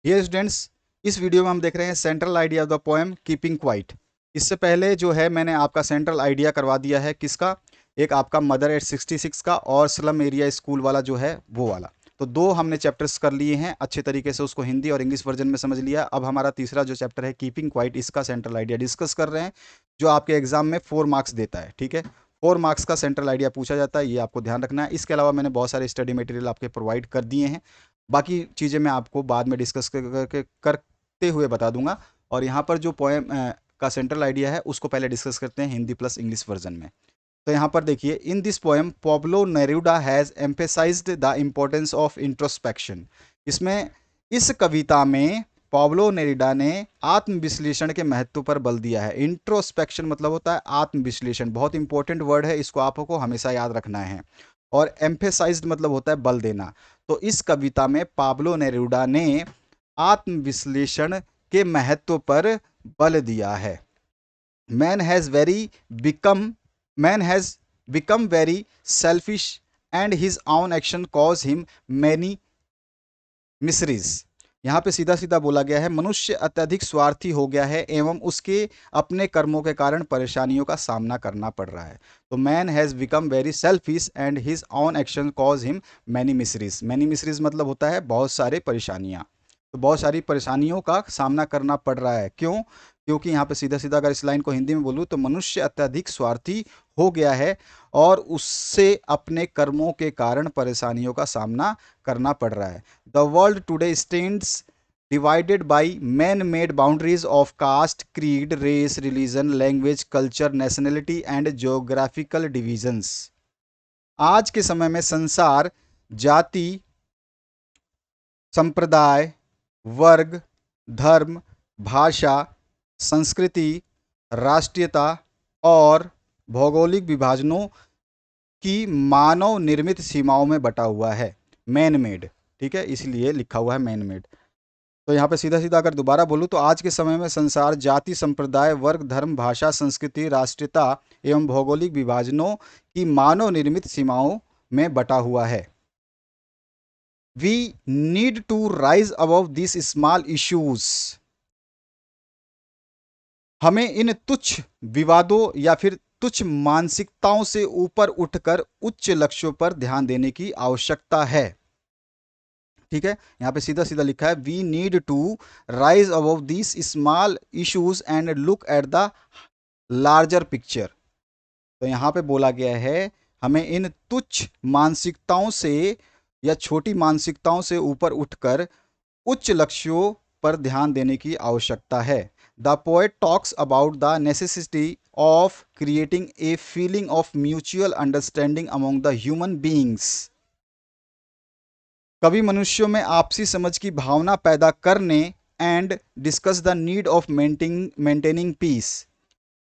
Dear students, इस video में हम देख रहे हैं central idea of the poem keeping quiet. इससे पहले जो है मैंने आपका सेंट्रल आइडिया करवा दिया है किसका, एक आपका मदर एट 66 का और स्लम एरिया स्कूल वाला जो है वो वाला। तो दो हमने चैप्टर्स कर लिए हैं अच्छे तरीके से, उसको हिंदी और इंग्लिश वर्जन में समझ लिया। अब हमारा तीसरा जो चैप्टर है कीपिंग क्वाइट, इसका सेंट्रल आइडिया डिस्कस कर रहे हैं, जो आपके एग्जाम में 4 मार्क्स देता है। ठीक है, 4 मार्क्स का सेंट्रल आइडिया पूछा जाता है, ये आपको ध्यान रखना है। इसके अलावा मैंने बहुत सारे स्टडी मटेरियल आपके प्रोवाइड कर दिए हैं, बाकी चीज़ें मैं आपको बाद में डिस्कस करते हुए बता दूंगा। और यहाँ पर जो पोएम का सेंट्रल आइडिया है उसको पहले डिस्कस करते हैं हिंदी प्लस इंग्लिश वर्जन में। तो यहाँ पर देखिए, in this poem Pablo Neruda has emphasised the importance of introspection. इसमें, इस कविता में पाब्लो नेरूडा ने आत्मविश्लेषण के महत्व पर बल दिया है। इंट्रोस्पेक्शन मतलब होता है आत्मविश्लेषण, बहुत इंपॉर्टेंट वर्ड है, इसको आपको हमेशा याद रखना है। और एम्फेसाइज्ड मतलब होता है बल देना। तो इस कविता में पाब्लो नेरूडा ने आत्मविश्लेषण के महत्व पर बल दिया है। Man has become very selfish and his own action cause him many miseries. यहाँ पे सीधा सीधा बोला गया है, मनुष्य अत्यधिक स्वार्थी हो गया है एवं उसके अपने कर्मों के कारण परेशानियों का सामना करना पड़ रहा है। तो man has become very selfish and his own action cause him many miseries. Many miseries मतलब होता है बहुत सारे परेशानियाँ। तो बहुत सारी परेशानियों का सामना करना पड़ रहा है। क्यों? क्योंकि यहाँ पे सीधा सीधा अगर इस लाइन को हिंदी में बोलूँ तो मनुष्य अत्यधिक स्वार्थी हो गया है और उससे अपने कर्मों के कारण परेशानियों का सामना करना पड़ रहा है। The world today stands divided by man-made boundaries of caste, creed, race, religion, language, culture, nationality and geographical divisions। आज के समय में संसार जाति, संप्रदाय, वर्ग, धर्म, भाषा, संस्कृति, राष्ट्रीयता और भौगोलिक विभाजनों की मानव निर्मित सीमाओं में बटा हुआ है। मैन मेड, ठीक है, इसलिए लिखा हुआ है मैन मेड। तो यहाँ पे सीधा सीधा अगर दोबारा बोलूँ तो आज के समय में संसार जाति, संप्रदाय, वर्ग, धर्म, भाषा, संस्कृति, राष्ट्रीयता एवं भौगोलिक विभाजनों की मानव निर्मित सीमाओं में बटा हुआ है। We need to rise above this small issues. हमें इन तुच्छ विवादों या फिर तुच्छ मानसिकताओं से ऊपर उठकर उच्च लक्ष्यों पर ध्यान देने की आवश्यकता है। ठीक है, यहाँ पे सीधा सीधा लिखा है, we need to rise above this small issues and look at the larger picture. तो यहाँ पे बोला गया है, हमें इन तुच्छ मानसिकताओं से या छोटी मानसिकताओं से ऊपर उठकर उच्च लक्ष्यों पर ध्यान देने की आवश्यकता है। The poet talks about the necessity of creating a feeling of mutual understanding among the human beings. कवि मनुष्यों में आपसी समझ की भावना पैदा करने and discuss the need of maintaining peace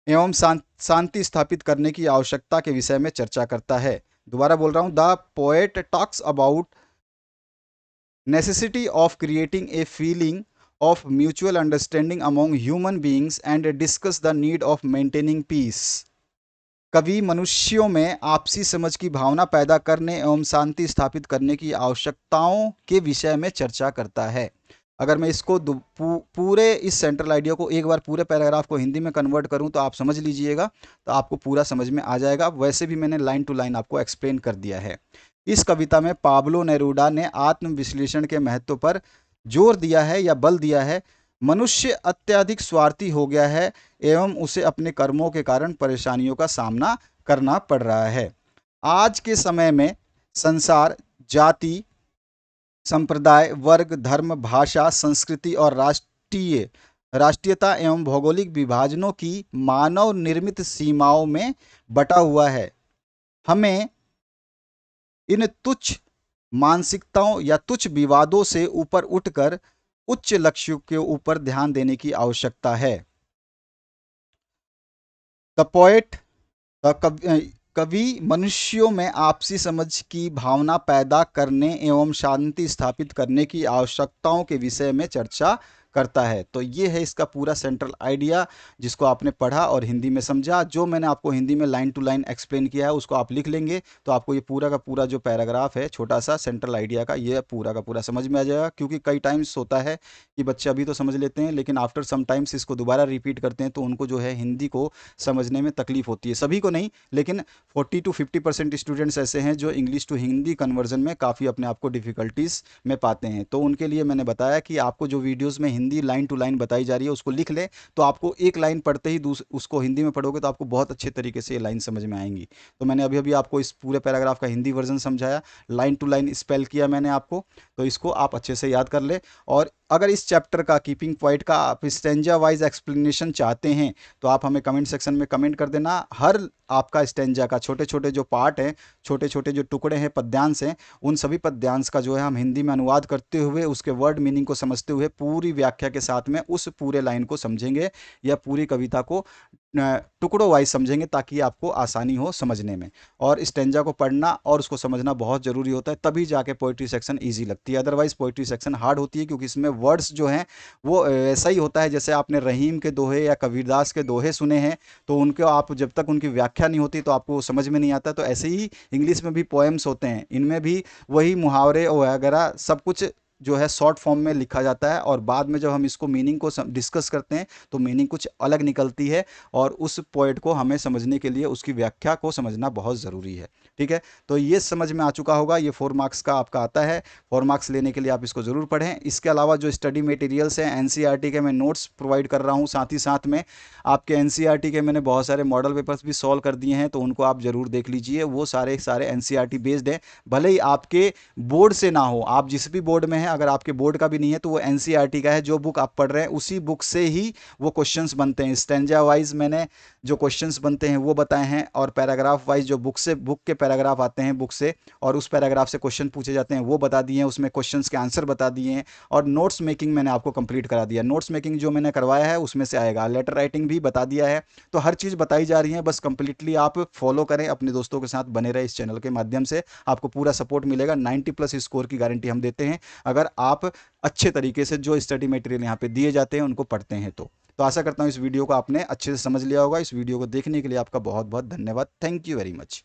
एवं शांति स्थापित करने की आवश्यकता के विषय में चर्चा करता है। दोबारा बोल रहा हूँ, the poet talks about necessity of creating a feeling of mutual understanding among human beings and discuss the need of maintaining peace। कवि मनुष्यों में आपसी समझ की भावना पैदा करने एवं शांति स्थापित करने की आवश्यकताओं के विषय में चर्चा करता है। अगर मैं इसको पूरे इस सेंट्रल आइडिया को एक बार पूरे पैराग्राफ को हिंदी में कन्वर्ट करूं तो आप समझ लीजिएगा, तो आपको पूरा समझ में आ जाएगा। वैसे भी मैंने लाइन टू लाइन आपको एक्सप्लेन कर दिया है। इस कविता में पाब्लो नेरूडा ने आत्मविश्लेषण के महत्व पर जोर दिया है या बल दिया है। मनुष्य अत्यधिक स्वार्थी हो गया है एवं उसे अपने कर्मों के कारण परेशानियों का सामना करना पड़ रहा है। आज के समय में संसार जाति, संप्रदाय, वर्ग, धर्म, भाषा, संस्कृति और राष्ट्रीयता एवं भौगोलिक विभाजनों की मानव निर्मित सीमाओं में बटा हुआ है। हमें इन तुच्छ मानसिकताओं या तुच्छ विवादों से ऊपर उठकर उच्च लक्ष्यों के ऊपर ध्यान देने की आवश्यकता है। द पोएट, कवि मनुष्यों में आपसी समझ की भावना पैदा करने एवं शांति स्थापित करने की आवश्यकताओं के विषय में चर्चा करता है। तो ये है इसका पूरा सेंट्रल आइडिया, जिसको आपने पढ़ा और हिंदी में समझा। जो मैंने आपको हिंदी में लाइन टू लाइन एक्सप्लेन किया है उसको आप लिख लेंगे तो आपको ये पूरा का पूरा जो पैराग्राफ है छोटा सा सेंट्रल आइडिया का, ये पूरा का पूरा समझ में आ जाएगा। क्योंकि कई टाइम्स होता है कि बच्चे अभी तो समझ लेते हैं, लेकिन आफ्टर सम टाइम्स इसको दोबारा रिपीट करते हैं तो उनको जो है हिंदी को समझने में तकलीफ होती है। सभी को नहीं, लेकिन 40 to 50% स्टूडेंट्स ऐसे हैं जो इंग्लिश टू हिंदी कन्वर्जन में काफ़ी अपने आप को डिफ़िकल्टीज में पाते हैं। तो उनके लिए मैंने बताया कि आपको जो वीडियोस में हिंदी लाइन टू लाइन बताई जा रही है उसको लिख लें, तो आपको एक लाइन पढ़ते ही उसको हिंदी में पढ़ोगे तो आपको बहुत अच्छे तरीके से ये लाइन समझ में आएंगी। तो मैंने अभी अभी आपको इस पूरे पैराग्राफ का हिंदी वर्जन समझाया, लाइन टू लाइन स्पेल किया मैंने आपको, तो इसको आप अच्छे से याद कर ले। और अगर इस चैप्टर का कीपिंग क्वाइट का आप स्टेंजा वाइज एक्सप्लेनेशन चाहते हैं तो आप हमें कमेंट सेक्शन में कमेंट कर देना। हर आपका स्टेंजा का छोटे छोटे जो पार्ट हैं, छोटे छोटे जो टुकड़े हैं, पद्यांश हैं, उन सभी पद्यांश का जो है हम हिंदी में अनुवाद करते हुए उसके वर्ड मीनिंग को समझते हुए पूरी व्याख्या के साथ में उस पूरे लाइन को समझेंगे या पूरी कविता को टुकड़ों वाइज समझेंगे, ताकि आपको आसानी हो समझने में। और स्टेंजा को पढ़ना और उसको समझना बहुत ज़रूरी होता है, तभी जाके पोइट्री सेक्शन ईजी लगती है। अदरवाइज पोइट्री सेक्शन हार्ड होती है, क्योंकि इसमें वर्ड्स जो हैं वो ऐसा ही होता है जैसे आपने रहीम के दोहे या कबीरदास के दोहे सुने हैं, तो उनके आप जब तक उनकी व्याख्या नहीं होती तो आपको समझ में नहीं आता। तो ऐसे ही इंग्लिश में भी पोएम्स होते हैं, इनमें भी वही मुहावरे वगैरह सब कुछ जो है शॉर्ट फॉर्म में लिखा जाता है, और बाद में जब हम इसको मीनिंग को डिस्कस करते हैं तो मीनिंग कुछ अलग निकलती है, और उस पोएट को हमें समझने के लिए उसकी व्याख्या को समझना बहुत ज़रूरी है। ठीक है, तो ये समझ में आ चुका होगा। ये 4 मार्क्स का आपका आता है। 4 मार्क्स लेने के लिए आप इसको ज़रूर पढ़ें। इसके अलावा जो स्टडी मटेरियल्स हैं एनसीईआरटी के मैं नोट्स प्रोवाइड कर रहा हूँ, साथ ही साथ में आपके एनसीईआरटी के मैंने बहुत सारे मॉडल पेपर्स भी सॉल्व कर दिए हैं, तो उनको आप ज़रूर देख लीजिए। वो सारे सारे एनसीईआरटी बेस्ड हैं, भले ही आपके बोर्ड से ना हो, आप जिस भी बोर्ड में हैं, अगर आपके बोर्ड का भी नहीं है तो वो एनसीईआरटी का है। जो बुक आप पढ़ रहे हैं उसी बुक से ही वो क्वेश्चंस बनते हैं। स्टैंजा वाइज मैंने जो क्वेश्चंस बनते हैं वो बताए हैं, और पैराग्राफ वाइज जो बुक के पैराग्राफ आते हैं बुक से, और उस पैराग्राफ से क्वेश्चन पूछे जाते हैं वो बता दिए हैं, उसमें क्वेश्चंस के आंसर बता दिए हैं। और नोट्स मेकिंग मैंने आपको कंप्लीट करा दिया। नोट्स मेकिंग जो मैंने करवाया है उसमें से आएगा। लेटर राइटिंग भी बता दिया है। तो हर चीज़ बताई जा रही है, बस कंप्लीटली आप फॉलो करें, अपने दोस्तों के साथ बने रहे। इस चैनल के माध्यम से आपको पूरा सपोर्ट मिलेगा। 90+ स्कोर की गारंटी हम देते हैं, अगर आप अच्छे तरीके से जो स्टडी मटेरियल यहाँ पे दिए जाते हैं उनको पढ़ते हैं तो आशा करता हूँ इस वीडियो को आपने अच्छे से समझ लिया होगा। इस वीडियो को देखने के लिए आपका बहुत बहुत धन्यवाद। Thank you very much.